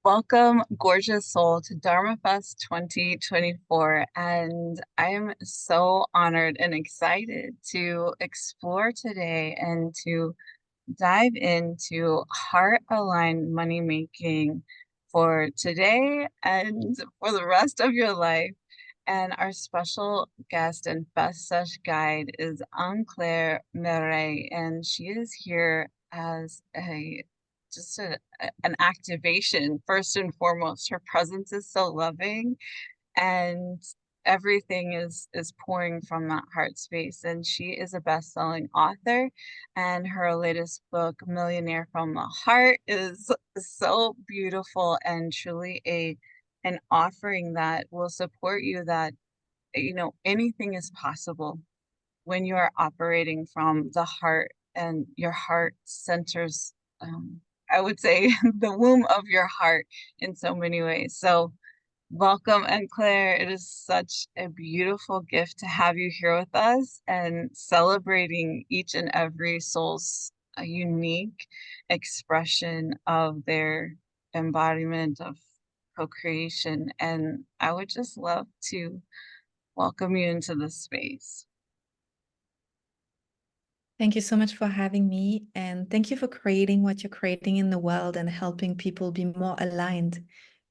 Welcome, gorgeous soul, to Dharma Fest 2024. And I am so honored and excited to explore today and to dive into heart aligned money making for today and for the rest of your life. And our special guest and best sesh guide is Claire Meret, and she is here as an activation first and foremost. Her presence is so loving, and everything is pouring from that heart space. And she is a best-selling author, and her latest book, Millionaire from the Heart, is so beautiful and truly a an offering that will support you that anything is possible when you are operating from the heart, and your heart centers, I would say, the womb of your heart in so many ways. So welcome, and Claire, it is such a beautiful gift to have you here with us and celebrating each and every soul's unique expression of their embodiment of co-creation. And I would just love to welcome you into this space. Thank you so much for having me, and thank you for creating what you're creating in the world and helping people be more aligned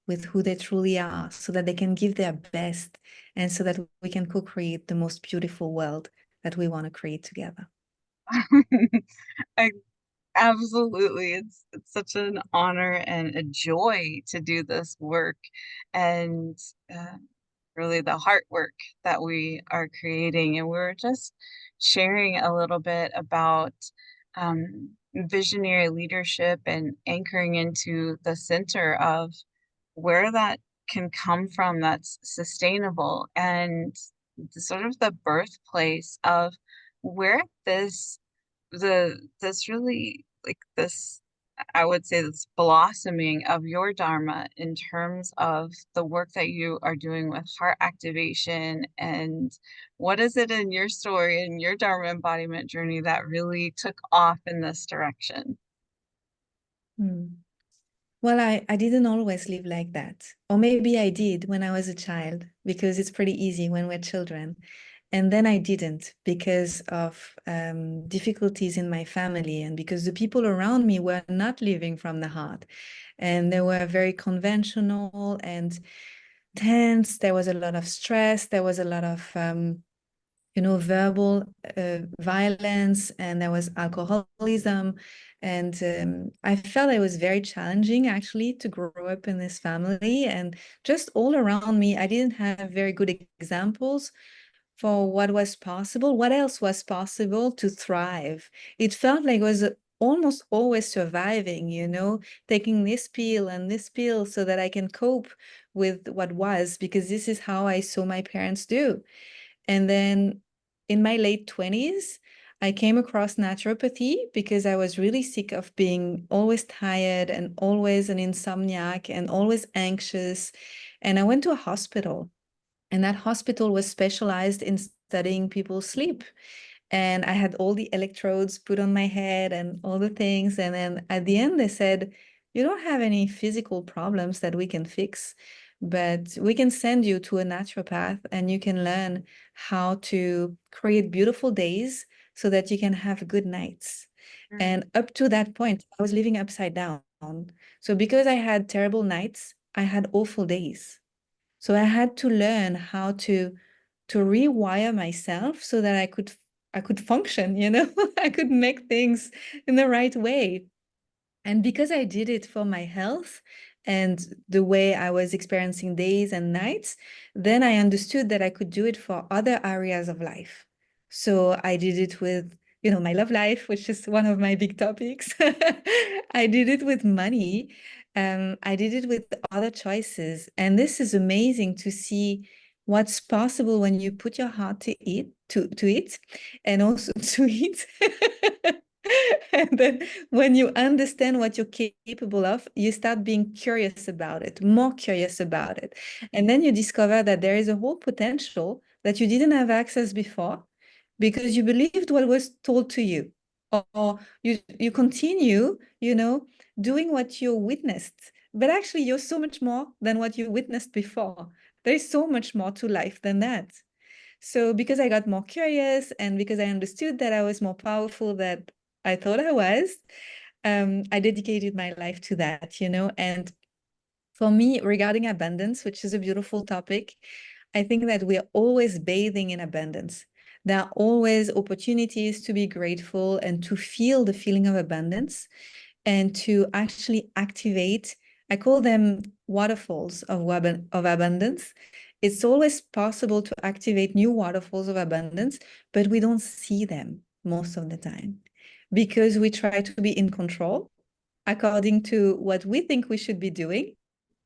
with who they truly are so that they can give their best and so that we can co-create the most beautiful world that we want to create together. I absolutely, it's such an honor and a joy to do this work, and really the heart work that we are creating. And we're just sharing a little bit about visionary leadership and anchoring into the center of where that can come from that's sustainable, and sort of the birthplace of where this really, like, this, I would say, this blossoming of your Dharma in terms of the work that you are doing with heart activation. And what is it in your story and your Dharma embodiment journey that really took off in this direction? Hmm. Well, I didn't always live like that. Or maybe I did when I was a child, because it's pretty easy when we're children. And then I didn't because of difficulties in my family and because the people around me were not living from the heart. And they were very conventional and tense. There was a lot of stress. There was a lot of verbal violence, and there was alcoholism. And I felt it was very challenging actually to grow up in this family. And just all around me, I didn't have very good examples for what was possible, what else was possible to thrive. It felt like it was almost always surviving, taking this pill and this pill so that I can cope with what was, because this is how I saw my parents do. And then in my late 20s, I came across naturopathy because I was really sick of being always tired and always an insomniac and always anxious. And I went to a hospital, and that hospital was specialized in studying people's sleep. And I had all the electrodes put on my head and all the things. And then at the end, they said, "You don't have any physical problems that we can fix, but we can send you to a naturopath and you can learn how to create beautiful days so that you can have good nights." Mm. And up to that point, I was living upside down. So because I had terrible nights, I had awful days. So I had to learn how to rewire myself so that I could function, I could make things in the right way. And because I did it for my health and the way I was experiencing days and nights, then I understood that I could do it for other areas of life. So I did it with, my love life, which is one of my big topics. I did it with money. I did it with other choices. And this is amazing to see what's possible when you put your heart to it, and also to eat. And then when you understand what you're capable of, you start being curious about it, more curious about it. And then you discover that there is a whole potential that you didn't have access before because you believed what was told to you. Or you continue, doing what you witnessed but actually you're so much more than what you witnessed before. There's so much more to life than that. So because I got more curious and because I understood that I was more powerful than I thought I was, I dedicated my life to that, you know. And for me, regarding abundance, which is a beautiful topic, I think that we're always bathing in abundance. There are always opportunities to be grateful and to feel the feeling of abundance and to actually activate. I call them waterfalls of abundance. It's always possible to activate new waterfalls of abundance, but we don't see them most of the time because we try to be in control according to what we think we should be doing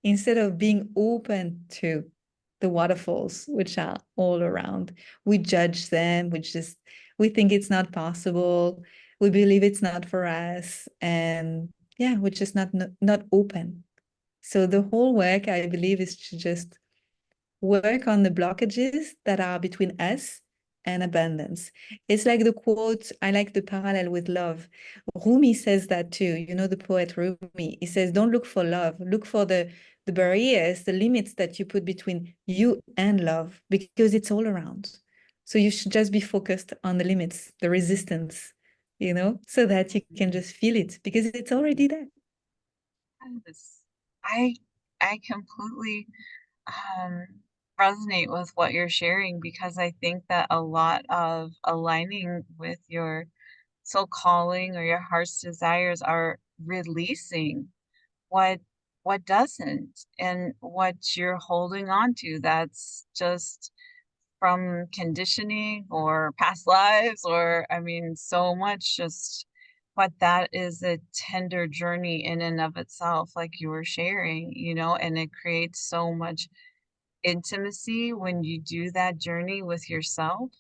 instead of being open to the waterfalls, which are all around. We judge them, we think it's not possible, we believe it's not for us, and yeah, we're just not open. So the whole work, I believe, is to just work on the blockages that are between us and abundance. It's like the quote, I like the parallel with love. Rumi says that too, you know, the poet Rumi. He says, don't look for love, look for the barriers, the limits that you put between you and love, because it's all around. So you should just be focused on the limits, the resistance, you know, so that you can just feel it because it's already there. Yes. I I completely um resonate with what you're sharing because I think that a lot of aligning with your soul calling or your heart's desires are releasing what what doesn't and what you're holding on to that's just from conditioning or past lives or I mean so much just but that is a tender journey in and of itself like you were sharing, you know, and it creates so much intimacy when you do that journey with yourself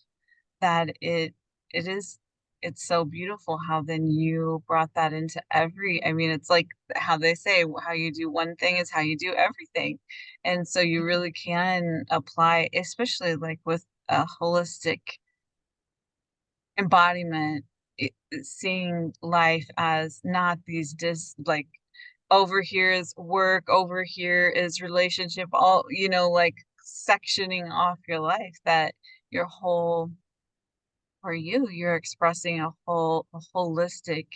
that it is it's so beautiful how then you brought that into every I mean, it's like how they say, how you do one thing is how you do everything. And so you really can apply, especially like with a holistic embodiment, seeing life as not these like over here is work, over here is relationship, all, you know, like sectioning off your life that your whole for you, you're expressing a holistic,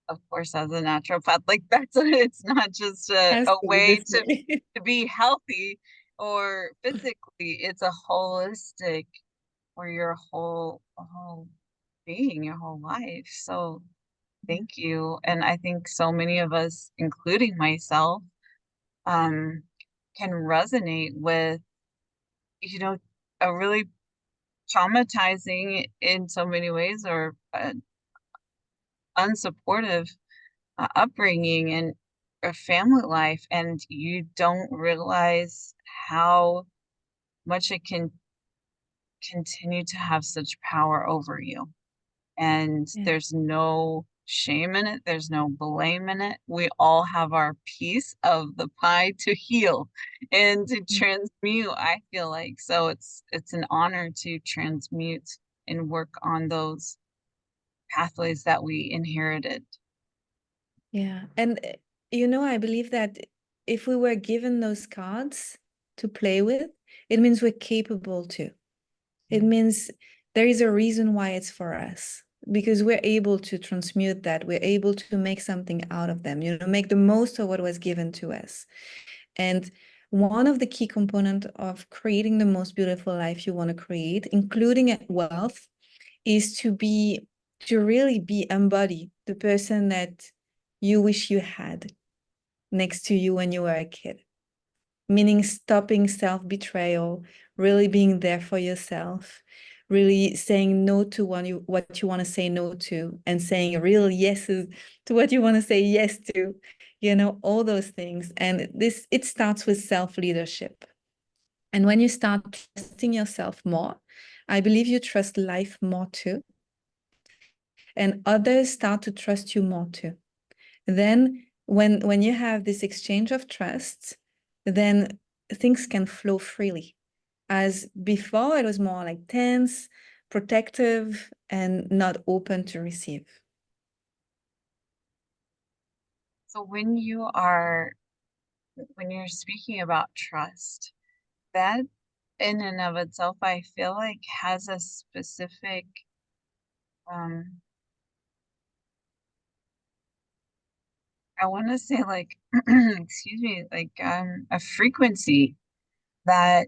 of course, as a naturopath, like that's it's not just Has a to be way this way. to be healthy or physically, it's a holistic for your whole being, your whole life. So thank you. And I think so many of us, including myself, um, can resonate with, you know, a really traumatizing in so many ways or unsupportive upbringing and a family life, and you don't realize how much it can continue to have such power over you. And Yeah. there's no shame in it, there's no blame in it. We all have our piece of the pie to heal and to transmute, I feel like. So it's an honor to transmute and work on those pathways that we inherited. Yeah. And, you know, I believe that if we were given those cards to play with, it means we're capable to. It means there is a reason why it's for us because we're able to transmute that. We're able to make something out of them, you know, make the most of what was given to us. And one of the key components of creating the most beautiful life you want to create, including wealth, is to really be embody the person that you wish you had next to you when you were a kid, meaning stopping self-betrayal, really being there for yourself, really saying no to what you want to say no to, and saying real yeses to what you want to say yes to, you know, all those things. And it starts with self-leadership. And when you start trusting yourself more, I believe you trust life more too. And others start to trust you more too. Then when you have this exchange of trust, then things can flow freely. As before, it was more like tense, protective, and not open to receive. So when you are when you're speaking about trust, that in and of itself, I feel like has a specific, um, I want to say like, excuse me, like a frequency that,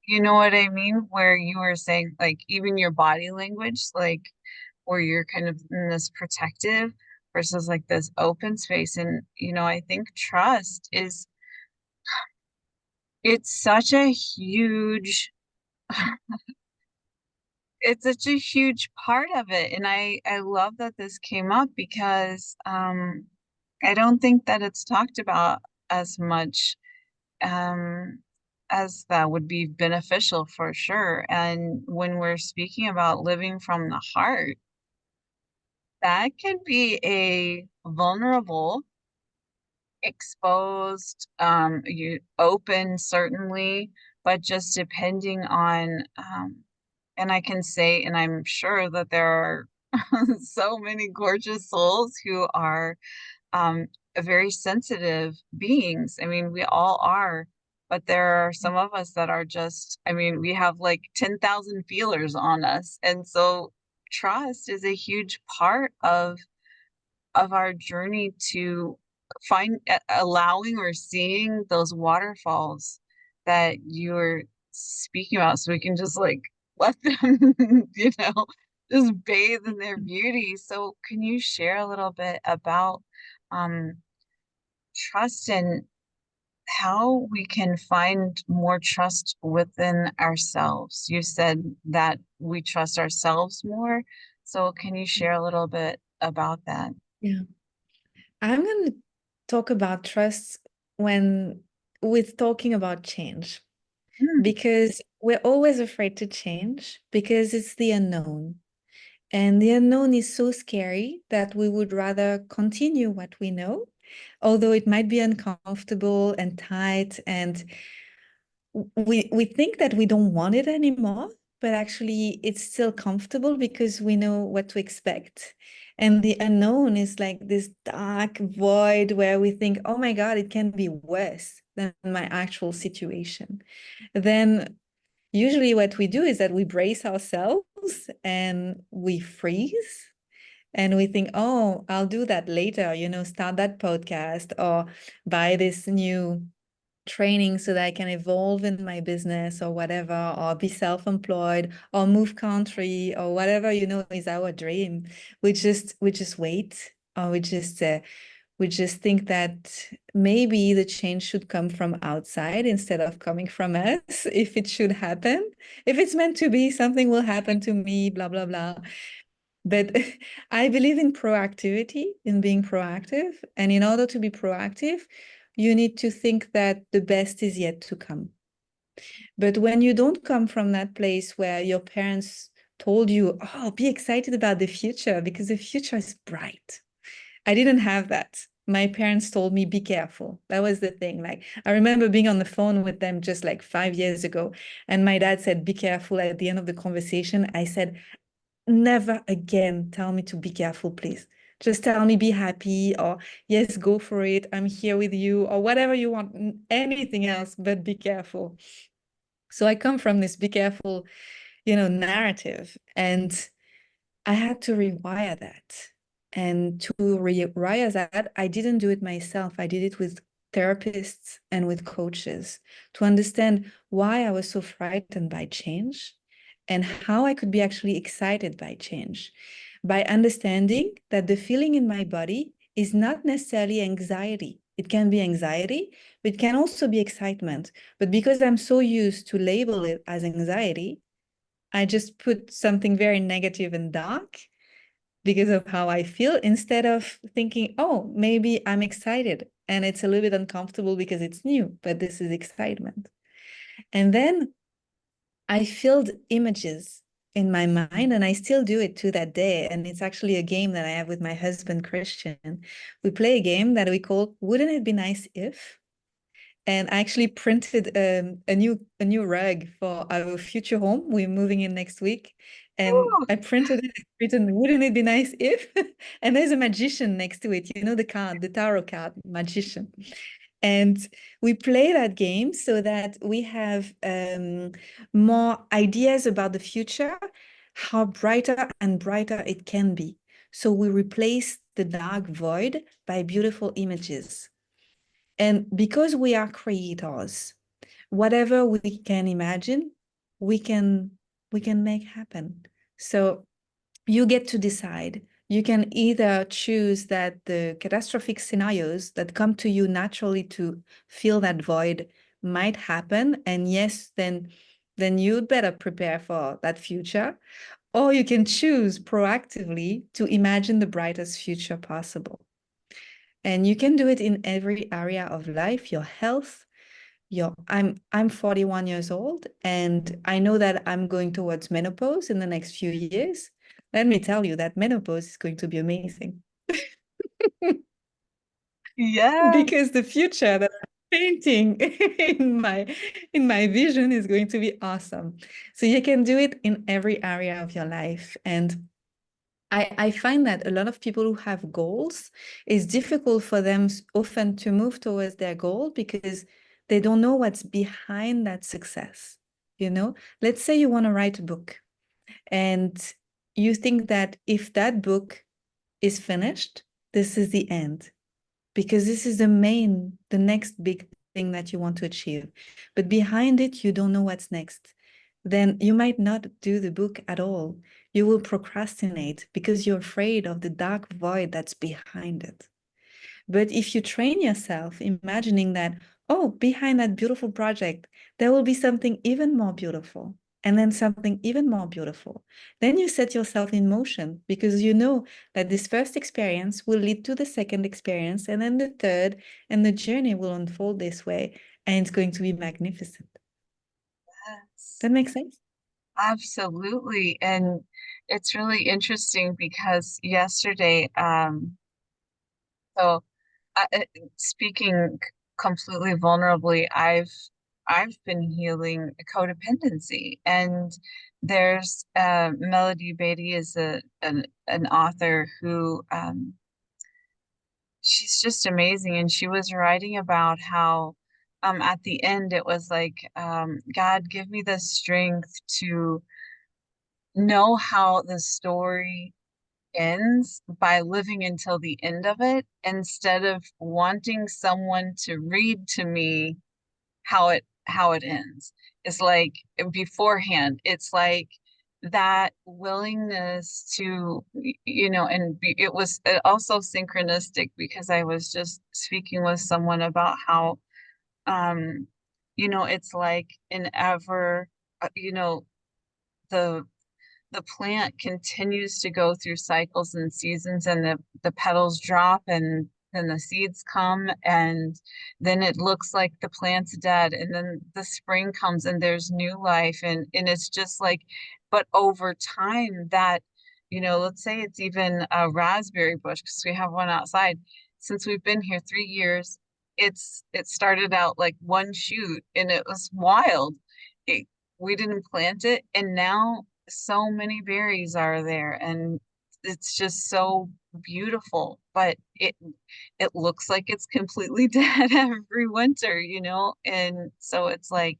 you know what I mean? Where you were saying like even your body language, like where you're kind of in this protective versus like this open space. And, I think trust is, it's such a huge, it's such a huge part of it. And I love that this came up because I don't think that it's talked about as much um as that would be beneficial for sure. And when we're speaking about living from the heart, that can be a vulnerable, exposed, you open certainly, but just depending on and I can say, and I'm sure that there are so many gorgeous souls who are um, very sensitive beings. I mean, we all are, but there are some of us that are just, I mean, we have like 10,000 feelers on us. And so trust is a huge part of our journey to allowing or seeing those waterfalls that you're speaking about so we can just like let them just bathe in their beauty. So can you share a little bit about um trust and how we can find more trust within ourselves? You said that we trust ourselves more, so can you share a little bit about that? Yeah. I'm going to talk about trust when with talking about change, Mm. because we're always afraid to change because it's the unknown. And the unknown is so scary that we would rather continue what we know, although it might be uncomfortable and tight. And we think that we don't want it anymore, but actually it's still comfortable because we know what to expect. And the unknown is like this dark void where we think, oh my God, it can be worse than my actual situation. Then usually what we do is that we brace ourselves and we freeze and we think, oh, I'll do that later, start that podcast or buy this new training so that I can evolve in my business or whatever, or be self-employed or move country or whatever, is our dream. We just wait, or we just think that maybe the change should come from outside instead of coming from us. If it should happen, if it's meant to be, something will happen to me, blah, blah, blah. But I believe in proactivity, in being proactive. And in order to be proactive, you need to think that the best is yet to come. But when you don't come from that place where your parents told you, oh, be excited about the future because the future is bright. I didn't have that. My parents told me, be careful. That was the thing. Like, I remember being on the phone with them just like 5 years ago. And my dad said, be careful at the end of the conversation. I said, never again tell me to be careful, please. Just tell me be happy, or yes, go for it. I'm here with you, or whatever you want, anything else, but be careful. So I come from this be careful, narrative. And I had to rewire that. And to rewire that, I didn't do it myself. I did it with therapists and with coaches to understand why I was so frightened by change and how I could be actually excited by change. By understanding that the feeling in my body is not necessarily anxiety. It can be anxiety, but it can also be excitement. But because I'm so used to label it as anxiety, I just put something very negative and dark because of how I feel, instead of thinking, oh, maybe I'm excited and it's a little bit uncomfortable because it's new, but this is excitement. And then I filled images in my mind, and I still do it to that day. And it's actually a game that I have with my husband, Christian. We play a game that we call Wouldn't It Be Nice If? And I actually printed a new rug for our future home. We're moving in next week, and Ooh, I printed it. Written, wouldn't it be nice if? And there's a magician next to it. The card, the tarot card, magician. And we play that game so that we have more ideas about the future, how brighter and brighter it can be. So we replace the dark void by beautiful images. And because we are creators, whatever we can imagine, we can we can make happen. So you get to decide. You can either choose that the catastrophic scenarios that come to you naturally to fill that void might happen, and yes, then you'd better prepare for that future, or you can choose proactively to imagine the brightest future possible. And you can do it in every area of life, your health, I'm 41 years old, and I know that I'm going towards menopause in the next few years. Let me tell you that menopause is going to be amazing Yes. because the future that I'm painting in my vision is going to be awesome. So you can do it in every area of your life. And I find that a lot of people who have goals, it's difficult for them often to move towards their goal because they don't know what's behind that success. You know, let's say you want to write a book and you think that if that book is finished, this is the end because this is the next big thing that you want to achieve. But behind it, you don't know what's next. Then you might not do the book at all. You will procrastinate because you're afraid of the dark void that's behind it. But if you train yourself imagining that, oh, behind that beautiful project, there will be something even more beautiful, and then something even more beautiful, then you set yourself in motion because you know that this first experience will lead to the second experience, and then the third, and the journey will unfold this way, and it's going to be magnificent. Yes. That makes sense? Absolutely. And it's really interesting because yesterday, so speaking completely vulnerably, I've been healing codependency, and there's Melody Beatty is an author who she's just amazing, and she was writing about how at the end it was like God, give me the strength to know how the story ends by living until the end of it instead of wanting someone to read to me how it ends. It's like beforehand, it's like that willingness to and it was also synchronistic because I was just speaking with someone about how um it's like in ever the the plant continues to go through cycles and seasons, and the petals drop and then the seeds come, and then it looks like the plant's dead, and then the spring comes and there's new life, and it's just like, but over time that let's say it's even a raspberry bush because we have one outside. Since we've been here 3 years, it started out like one shoot and it was wild. it, we didn't plant it, and now so many berries are there, and it's just so beautiful, but it looks like it's completely dead every winter, and so it's like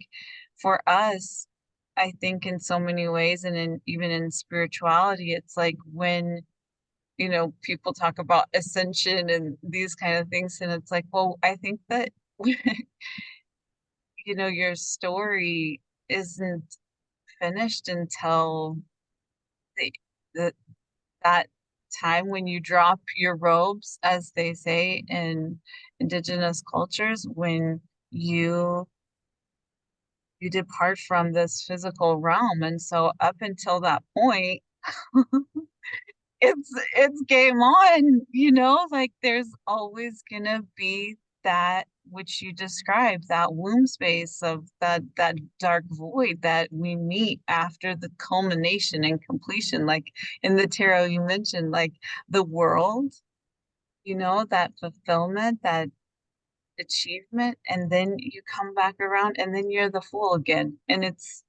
for us, I think in so many ways, and even in spirituality, it's like when people talk about ascension and these kind of things, and it's like, well, I think that your story isn't finished until the, the that time when you drop your robes, as they say in indigenous cultures, when you you depart from this physical realm. And so up until that point, it's game on, like there's always gonna be that which you described, that womb space of that dark void that we meet after the culmination and completion. Like in the tarot you mentioned, like the world, that fulfillment, that achievement, and then you come back around and then you're the fool again. And it's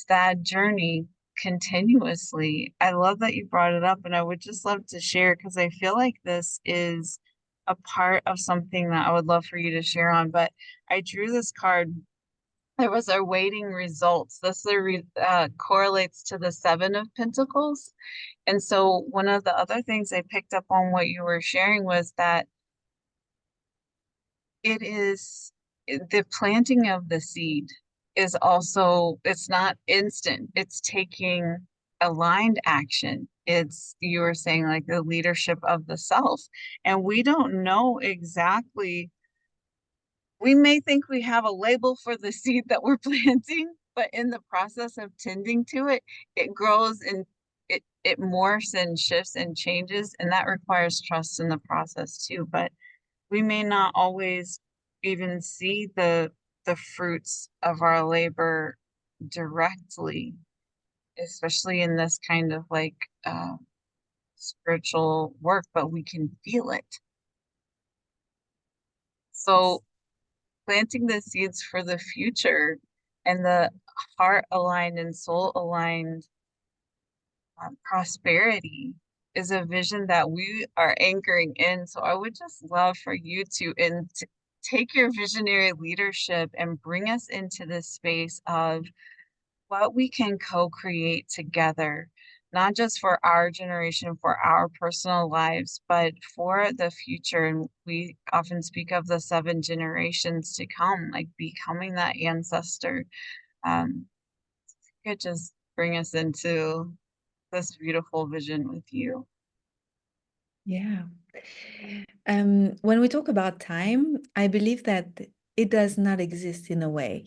that journey continuously. I love that you brought it up, and I would just love to share because I feel like this is a part of something that I would love for you to share on, but I drew this card. There was awaiting results. Correlates to the Seven of Pentacles. And so one of the other things I picked up on what you were sharing was that it is the planting of the seed is also, it's not instant. It's taking aligned action. It's, you were saying, like the leadership of the self. And we don't know exactly, we may think we have a label for the seed that we're planting, but in the process of tending to it, it grows and it morphs and shifts and changes, and that requires trust in the process too. But we may not always even see the fruits of our labor directly, especially in this kind of like spiritual work, but we can feel it. So planting the seeds for the future and the heart aligned and soul aligned prosperity is a vision that we are anchoring in. So I would just love for you to take your visionary leadership and bring us into this space of what we can co-create together, not just for our generation, for our personal lives, but for the future. And we often speak of the seven generations to come, like becoming that ancestor. Um, could just bring us into this beautiful vision with you. Yeah. When we talk about time, I believe that it does not exist in a way,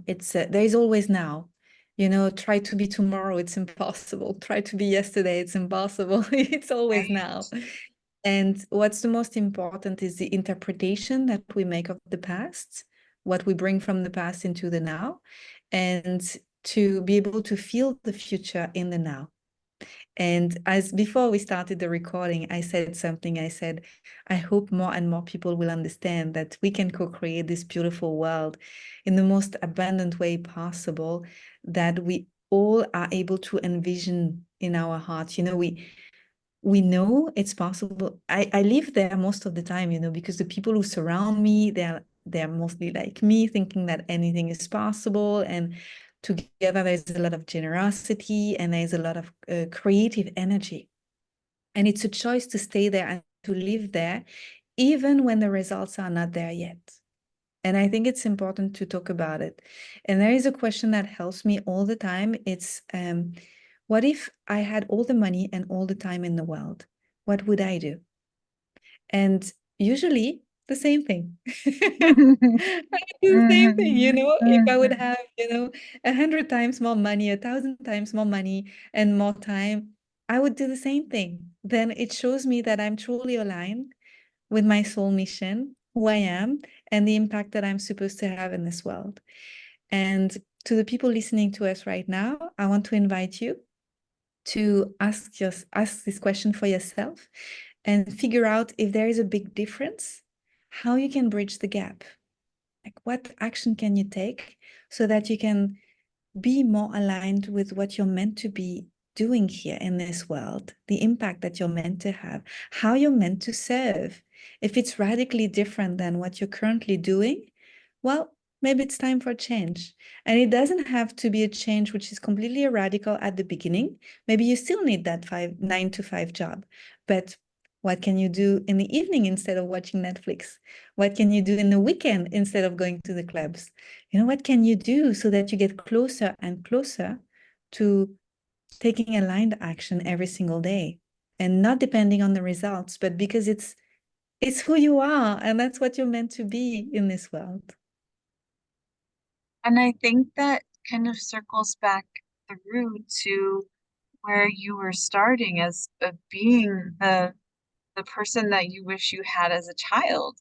it's there is always now. Try to be tomorrow, it's impossible. Try to be yesterday, it's impossible. It's always now. Right. And what's the most important is the interpretation that we make of the past, what we bring from the past into the now, and to be able to feel the future in the now. And as before we started the recording, I said something. I said, I hope more and more people will understand that we can co-create this beautiful world in the most abundant way possible, that we all are able to envision in our hearts. We know it's possible. I live there most of the time, because the people who surround me, they're mostly like me, thinking that anything is possible. And together, there's a lot of generosity and there's a lot of creative energy. And it's a choice to stay there and to live there, even when the results are not there yet. And I think it's important to talk about it. And there is a question that helps me all the time. It's what if I had all the money and all the time in the world? What would I do? And usually the same thing. I do the same thing, Mhm, if I would mhm. have, 100 times more money, 1,000 times more money and more time, I would do the same thing. Then it shows me that I'm truly aligned with my soul mission, who I am, and the impact that I'm supposed to have in this world. And to the people listening to us right now, I want to invite you to ask this question for yourself and figure out if there is a big difference, how you can bridge the gap. Like, what action can you take so that you can be more aligned with what you're meant to be doing here in this world, the impact that you're meant to have, how you're meant to serve. If it's radically different than what you're currently doing, well, maybe it's time for a change. And it doesn't have to be a change which is completely radical at the beginning. Maybe you still need that 9 to 5 job, but what can you do in the evening instead of watching Netflix? What can you do in the weekend instead of going to the clubs? What can you do so that you get closer and closer to taking aligned action every single day, and not depending on the results, but because it's who you are and that's what you're meant to be in this world. And I think that kind of circles back through to where you were starting as being the person that you wish you had as a child.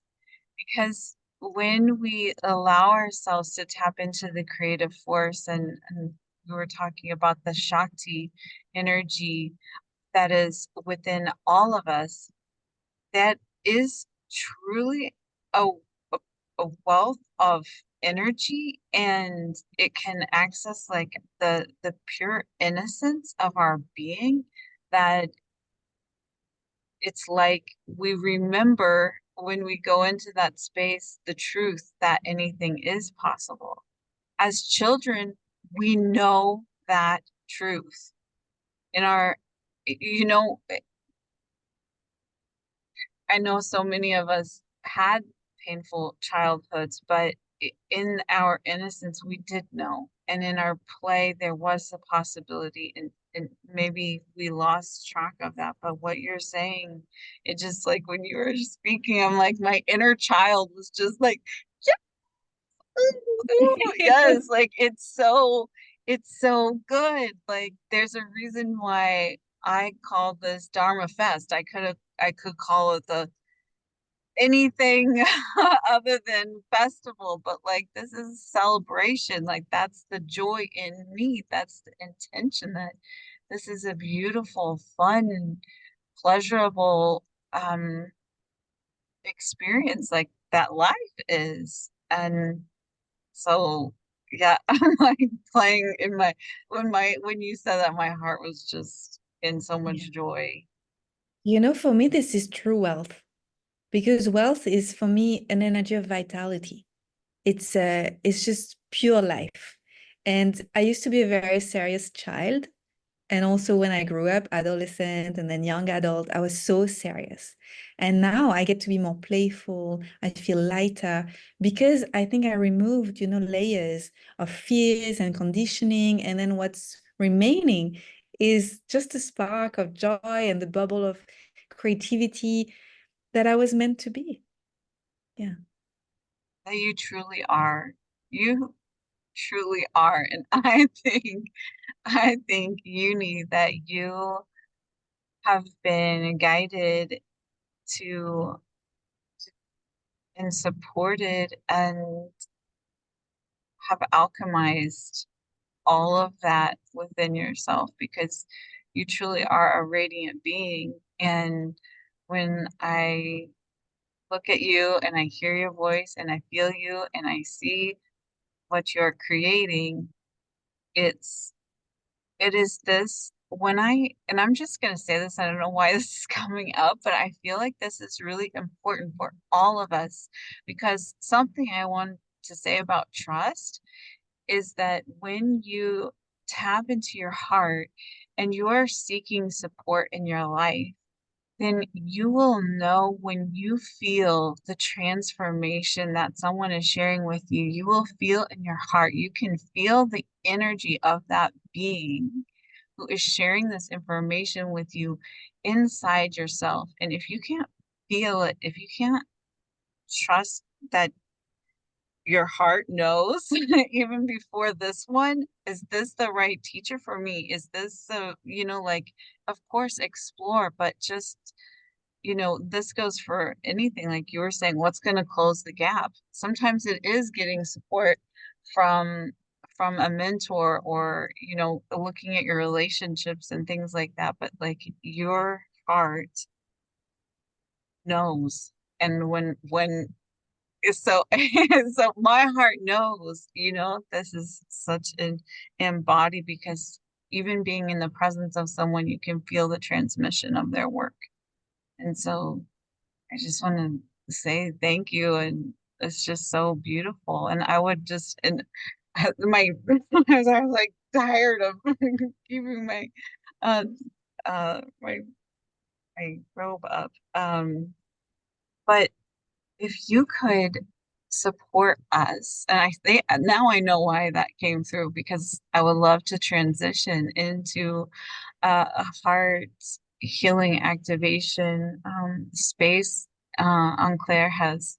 Because when we allow ourselves to tap into the creative force, and we were talking about the Shakti energy that is within all of us, that is truly a, a a wealth of energy, and it can access like the pure innocence of our being, that it's like we remember when we go into that space, the truth that anything is possible. As children, we know that truth in our, you know, I know so many of us had painful childhoods, but in our innocence, we did know. And in our play, there was a possibility, and maybe we lost track of that. But what you're saying, it just like when you were speaking, I'm like, my inner child was just like, ooh, yes, like it's so good. Like there's a reason why I called this Dharma Fest. I could call it the anything other than festival, but like this is celebration. Like that's the joy in me. That's the intention that this is a beautiful, fun, pleasurable experience like that life is. And so yeah, I'm like playing in when you said that my heart was just in so Yeah. much joy. For me, this is true wealth because wealth is for me an energy of vitality. It's just pure life. And I used to be a very serious child. And also when I grew up, adolescent and then young adult, I was so serious. And now I get to be more playful. I feel lighter because I think I removed, layers of fears and conditioning. And then what's remaining is just a spark of joy and the bubble of creativity that I was meant to be. Yeah. That you truly are. You truly are. And I think uni that you have been guided to and supported and have alchemized all of that within yourself because you truly are a radiant being. And when I look at you and I hear your voice and I feel you and I see what you're creating, it's it is this when and I'm just going to say this, I don't know why this is coming up, but I feel like this is really important for all of us because something I want to say about trust is that when you tap into your heart and you are seeking support in your life, then you will know when you feel the transformation that someone is sharing with you. You will feel in your heart. You can feel the energy of that being who is sharing this information with you inside yourself. And if you can't feel it, if you can't trust that your heart knows even before this one, is this the right teacher for me? Is this the, like, of course, explore, but just, this goes for anything. Like you were saying, what's going to close the gap? Sometimes it is getting support from from a mentor or, looking at your relationships and things like that. But like your heart knows. And when so so my heart knows, this is such an embody because even being in the presence of someone, you can feel the transmission of their work. And so I just want to say thank you. And it's just so beautiful. And I would just, and my, I was like tired of keeping uh, uh, my, my robe up. But if you could support us, and I think now I know why that came through because I would love to transition into a heart healing activation space. Claire has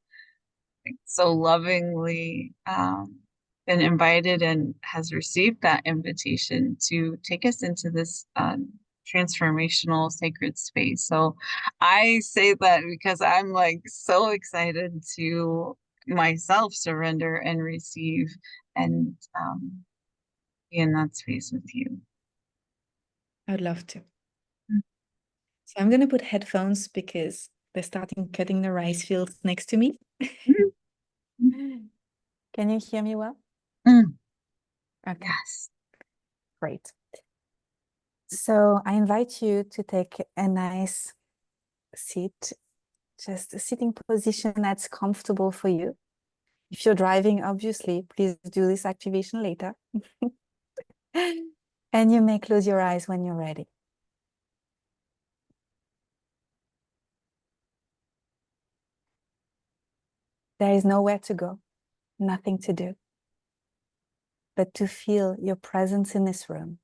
so lovingly been invited and has received that invitation to take us into this transformational sacred space. So I say that because I'm like so excited to myself surrender and receive and be in that space with you. I would love to. So I'm going to put headphones because they're starting cutting the rice fields next to me. Can you hear me well? Mm, Okay, yes. great. So I invite you to take a nice seat, just a sitting position that's comfortable for you. If you're driving, obviously, please do this activation later. And you may close your eyes when you're ready. There is nowhere to go, nothing to do, but to feel your presence in this room.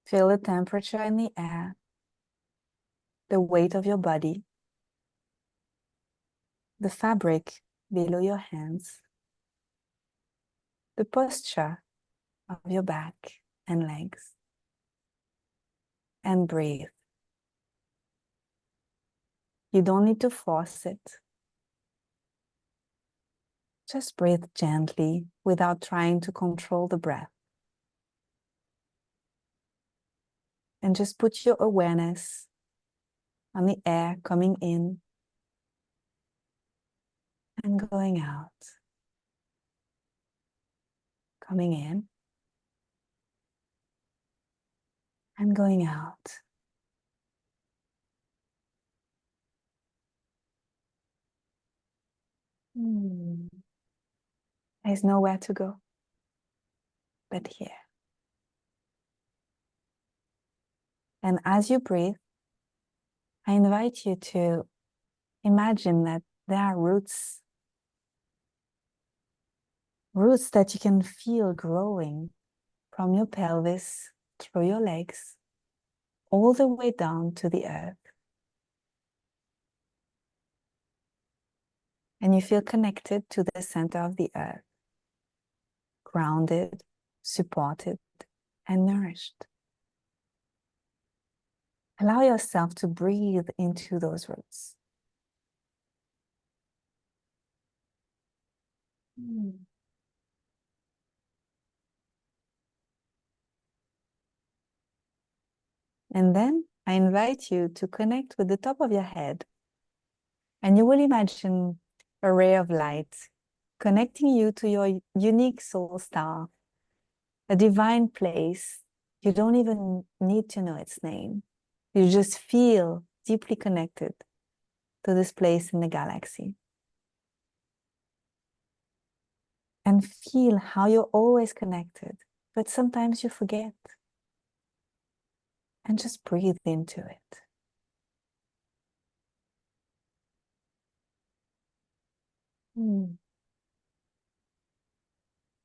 Feel the temperature in the air, the weight of your body, the fabric below your hands, the posture of your back and legs, and breathe. You don't need to force it. Just breathe gently without trying to control the breath. And just put your awareness on the air coming in and going out. Coming in and going out. There's nowhere to go but here. And as you breathe, I invite you to imagine that there are roots that you can feel growing from your pelvis, through your legs, all the way down to the earth. And you feel connected to the center of the earth, grounded, supported, and nourished. Allow yourself to breathe into those roots. And then I invite you to connect with the top of your head. And you will imagine a ray of light connecting you to your unique soul star, a divine place. You don't even need to know its name. You just feel deeply connected to this place in the galaxy. And feel how you're always connected, but sometimes you forget. And just breathe into it.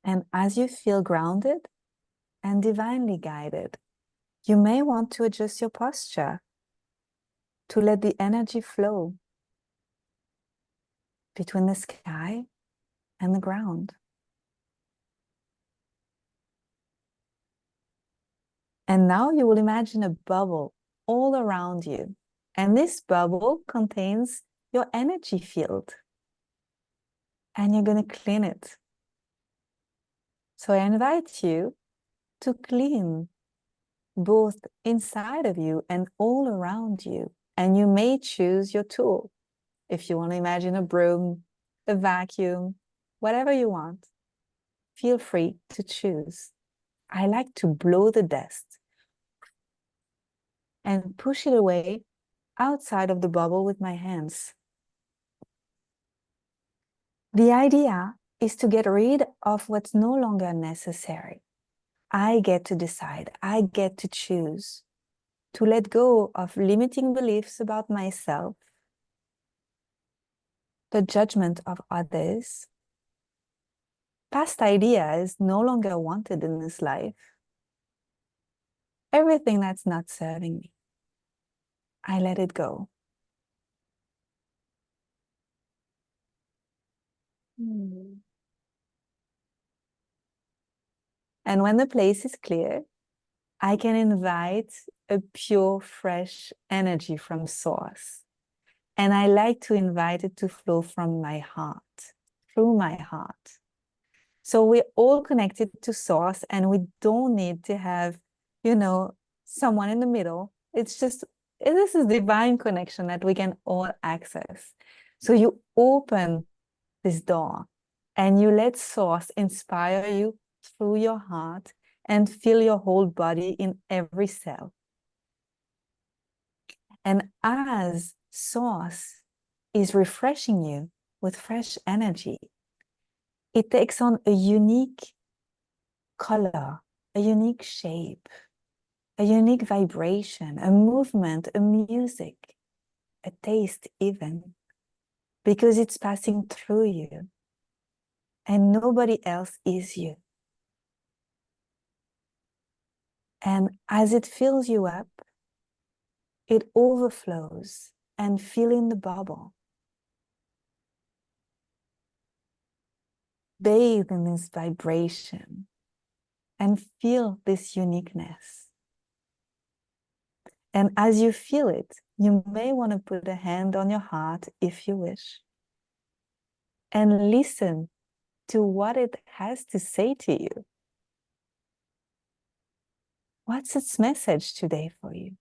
And as you feel grounded and divinely guided, you may want to adjust your posture to let the energy flow between the sky and the ground. And now you will imagine a bubble all around you. And this bubble contains your energy field. And you're going to clean it. So I invite you to clean both inside of you and all around you. And you may choose your tool. If you want to imagine a broom, a vacuum, whatever you want, feel free to choose. I like to blow the dust and push it away outside of the bubble with my hands. The idea is to get rid of what's no longer necessary. I get to decide, I get to choose, to let go of limiting beliefs about myself, the judgment of others, past ideas no longer wanted in this life, everything that's not serving me. I let it go. And when the place is clear, I can invite a pure, fresh energy from source. And I like to invite it to flow from my heart, through my heart. So we're all connected to source and we don't need to have, someone in the middle. It's just, this is divine connection that we can all access. So you open this door and you let source inspire you through your heart and fill your whole body in every cell. And as source is refreshing you with fresh energy, it takes on a unique color, a unique shape, a unique vibration, a movement, a music, a taste even, because it's passing through you and nobody else is you. And as it fills you up, it overflows and fill in the bubble. Bathe in this vibration and feel this uniqueness. And as you feel it, you may want to put a hand on your heart if you wish, and listen to what it has to say to you. What's its message today for you?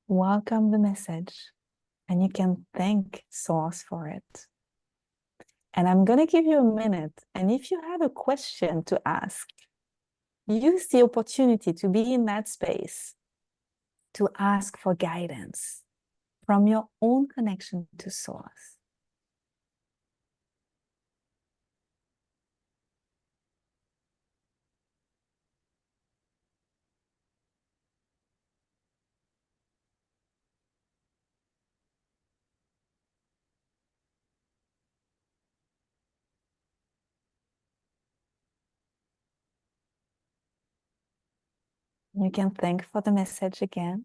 Welcome the message, and you can thank Source for it. And I'm going to give you a minute. And if you have a question to ask, use the opportunity to be in that space to ask for guidance from your own connection to Source. You can thank for the message again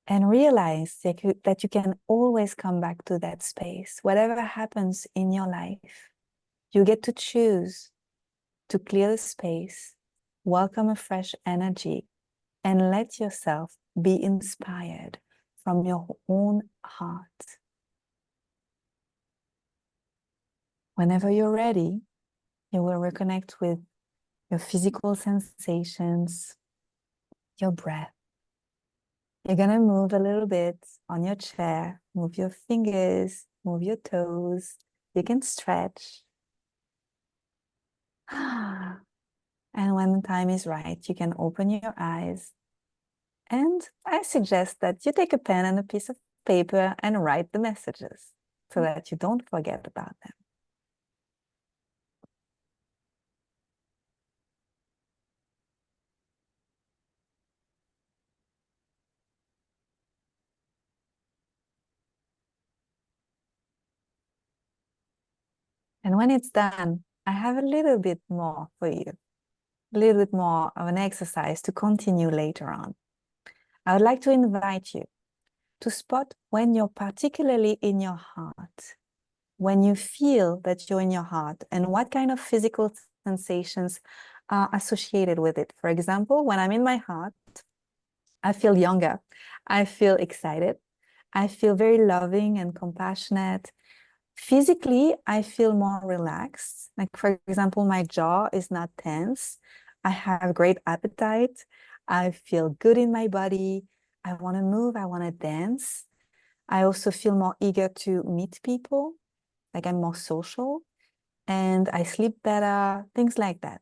and realize that you can always come back to that space. Whatever happens in your life, you get to choose to clear the space, welcome a fresh energy, and let yourself be inspired from your own heart. Whenever you're ready, you will reconnect with your physical sensations, your breath. You're going to move a little bit on your chair, move your fingers, move your toes. You can stretch. And when the time is right, you can open your eyes. And I suggest that you take a pen and a piece of paper and write the messages so that you don't forget about them. And when it's done, I have a little bit more for you, a little bit more of an exercise to continue later on. I would like to invite you to spot when you're particularly in your heart, when you feel that you're in your heart, and what kind of physical sensations are associated with it. For example, when I'm in my heart, I feel younger. I feel excited. I feel very loving and compassionate. Physically, I feel more relaxed. Like, for example, my jaw is not tense. I have great appetite. I feel good in my body. I want to move. I want to dance. I also feel more eager to meet people. Like, I'm more social and I sleep better, things like that.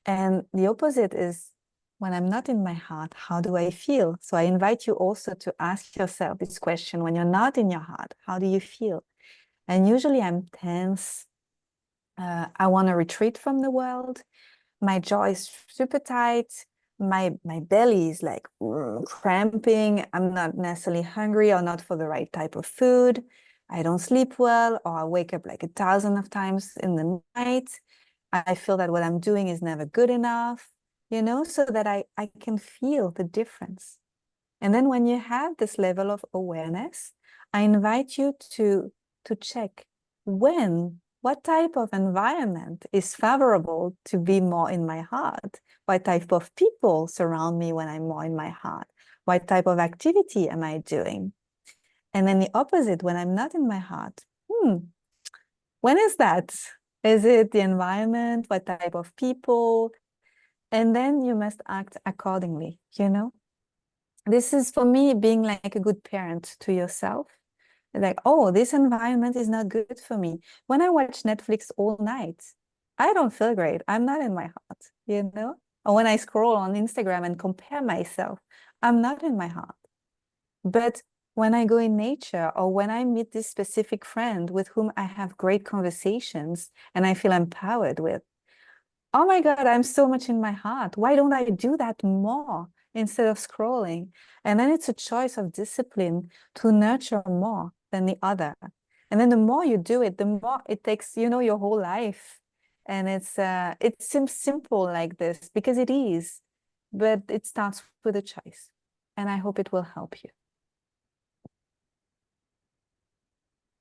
And the opposite is when I'm not in my heart, how do I feel? So I invite you also to ask yourself this question: when you're not in your heart, how do you feel? And usually I'm tense. I want to retreat from the world. My jaw is super tight. My belly is like cramping. I'm not necessarily hungry or not for the right type of food. I don't sleep well, or I wake up like 1,000 of times in the night. I feel that what I'm doing is never good enough, so that I can feel the difference. And then when you have this level of awareness, I invite you to check what type of environment is favorable to be more in my heart? What type of people surround me when I'm more in my heart? What type of activity am I doing? And then the opposite, when I'm not in my heart, when is that? Is it the environment? What type of people? And then you must act accordingly. This is for me being like a good parent to yourself. Like, oh, this environment is not good for me. When I watch Netflix all night, I don't feel great. I'm not in my heart, you know? Or when I scroll on Instagram and compare myself, I'm not in my heart. But when I go in nature or when I meet this specific friend with whom I have great conversations and I feel empowered with, oh my God, I'm so much in my heart. Why don't I do that more instead of scrolling? And then it's a choice of discipline to nurture more than the other. And then the more you do it, the more it takes, your whole life. And it seems simple like this because it is, but it starts with a choice. And I hope it will help you.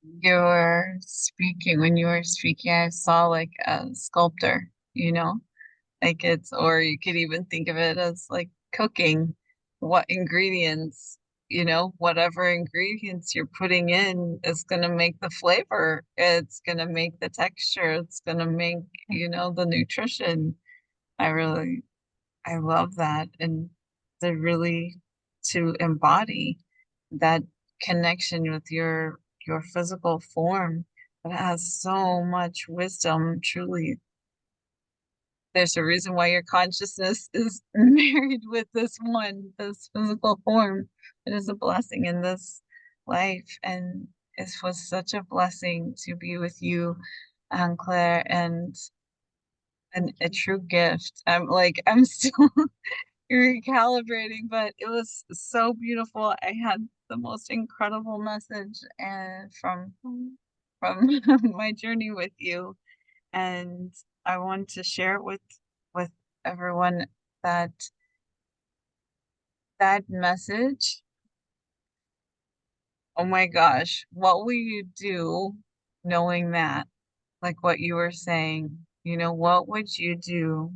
When you were speaking, I saw like a sculptor, like or you could even think of it as like cooking. What ingredients, whatever ingredients you're putting in is going to make the flavor. It's going to make the texture. It's going to make, the nutrition. I really, I love that. And to embody that connection with your physical form that has so much wisdom. Truly, there's a reason why your consciousness is married with this physical form. It is a blessing in this life, and it was such a blessing to be with you, Claire, and a true gift. I'm still recalibrating, but it was so beautiful. I had the most incredible message and from my journey with you, and I want to share it with everyone that that message. Oh my gosh, what will you do knowing that? Like what you were saying, what would you do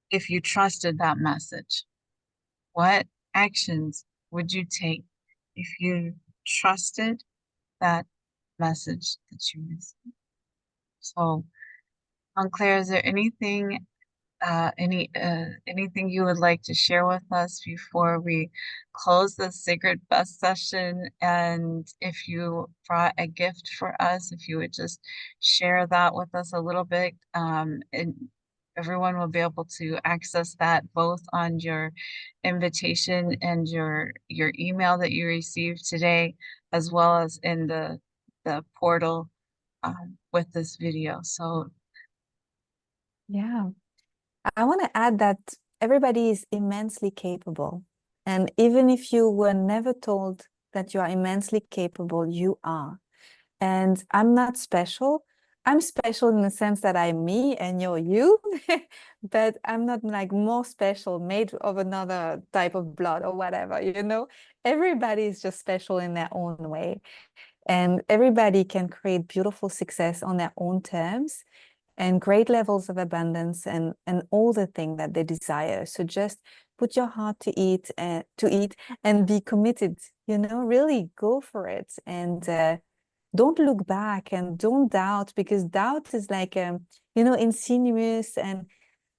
if you trusted that message? What actions would you take if you trusted that message that you received? So, Claire, is there anything you would like to share with us before we close this Sacred Best session? And if you brought a gift for us, if you would just share that with us a little bit, and everyone will be able to access that both on your invitation and your email that you received today, as well as in the portal with this video. So Yeah. I want to add that everybody is immensely capable. And even if you were never told that you are immensely capable, you are. And I'm not special. I'm special in the sense that I'm me and you're you, but I'm not like more special, made of another type of blood or whatever. Everybody is just special in their own way. And everybody can create beautiful success on their own terms and great levels of abundance and all the things that they desire. So just put your heart to eat and be committed, really go for it. And don't look back and don't doubt, because doubt is like insidious and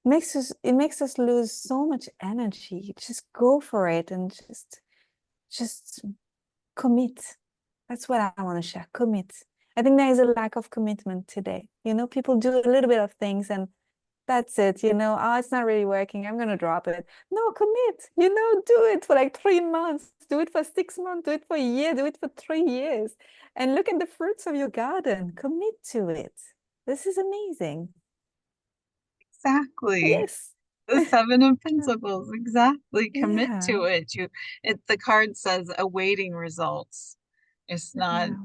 makes us lose so much energy. Just go for it and just commit. That's what I want to share. Commit. I think there is a lack of commitment today. People do a little bit of things and that's it. Oh, it's not really working. I'm going to drop it. No, commit. Do it for like 3 months. Do it for 6 months. Do it for a year. Do it for 3 years. And look at the fruits of your garden. Commit to it. This is amazing. exactly. Yes. The Seven of Pentacles, exactly. Commit Yeah. to it. The card says awaiting results. It's not Yeah.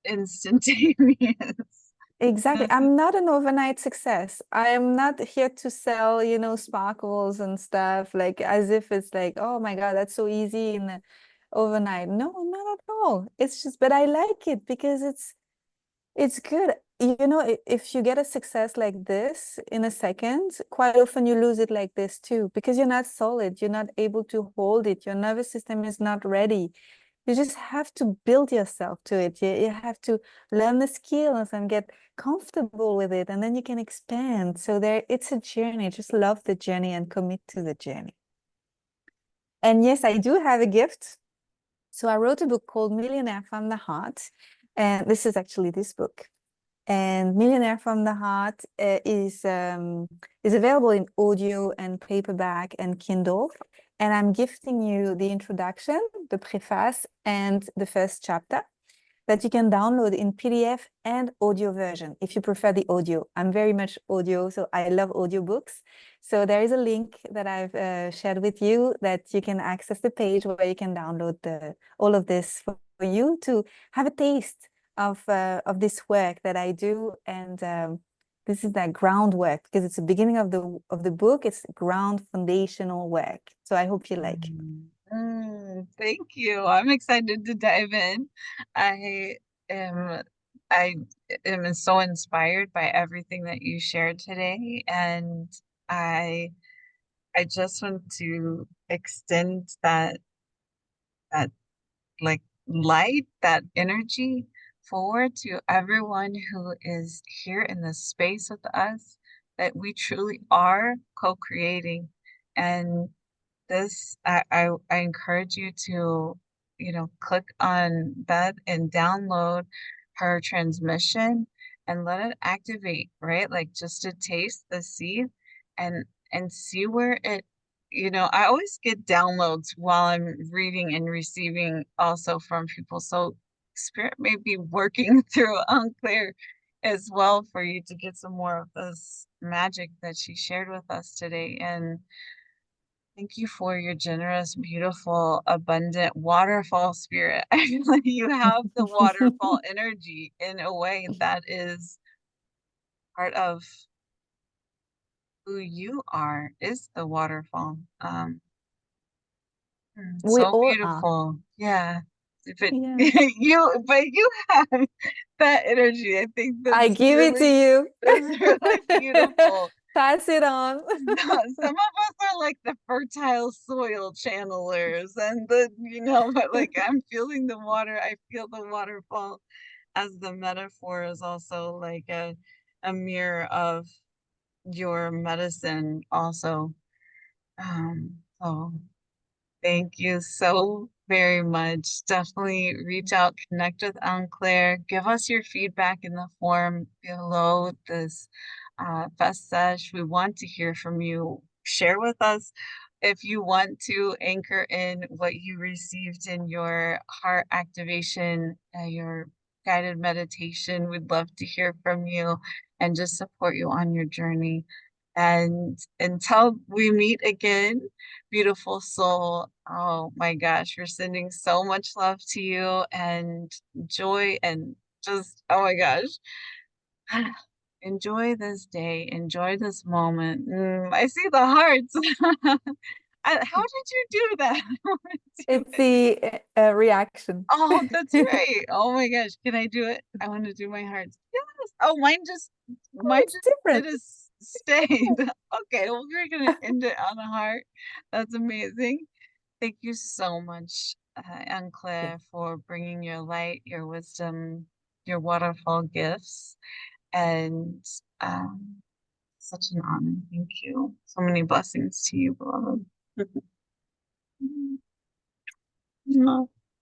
instantaneous. Exactly. This is I'm not an overnight success. I am not here to sell, sparkles and stuff, like as if it's like, oh my God, that's so easy and overnight. No, not at all. It's just, but I like it because it's good. If you get a success like this in a second, quite often you lose it like this too, because you're not solid. You're not able to hold it. Your nervous system is not ready. You just have to build yourself to it. You have to learn the skills and get comfortable with it, and then you can expand. So it's a journey. Just love the journey and commit to the journey. And yes, I do have a gift. So I wrote a book called Millionaire from the Heart, and this is actually this book. And Millionaire from the Heart is available in audio and paperback and Kindle. And I'm gifting you the introduction, the preface, and the first chapter that you can download in PDF and audio version if you prefer the audio. I'm very much audio, so I love audiobooks. So there is a link that I've shared with you that you can access the page where you can download all of this for you to have a taste of this work that I do. And this is that groundwork because it's the beginning of the book. It's ground foundational work. So I hope you like. Thank you. I'm excited to dive in. I am I am so inspired by everything that you shared today, and I I just want to extend that like light, that energy forward to everyone who is here in this space with us, that we truly are co-creating. And this, I encourage you to, click on that and download her transmission and let it activate, right? Like just to taste the seed and see where I always get downloads while I'm reading and receiving also from people. So spirit may be working through Unclear as well for you to get some more of this magic that she shared with us today. And thank you for your generous, beautiful, abundant waterfall spirit. I feel like you have the waterfall energy in a way that is part of who you are, is the waterfall. We So all are. beautiful. Yeah. But Yeah. you have that energy. I think I give it to you. that's really beautiful. Pass it on. Some of us are like the fertile soil channelers and but like I'm feeling the water. I feel the waterfall as the metaphor is also like a mirror of your medicine also. So thank you so very much. Definitely reach out, connect with Anne Claire. Give us your feedback in the form below this Fest Sesh. We want to hear from you. Share with us if you want to anchor in what you received in your heart activation, your guided meditation. We'd love to hear from you and just support you on your journey. And until we meet again, beautiful soul. Oh my gosh, we're sending so much love to you and joy and just, oh my gosh. Enjoy this day. Enjoy this moment. I see the hearts. How did you do that? I wanna do It's it. the reaction. Oh, that's right. Oh my gosh. Can I do it? I want to do my hearts. Yes. Oh, mine It's just did different. a stayed. Okay, well, we're gonna end it on a heart. That's amazing. Thank you so much, Anne Okay. Claire, for bringing your light, your wisdom, your waterfall gifts, and such an honor. Thank you. So many blessings to you, beloved.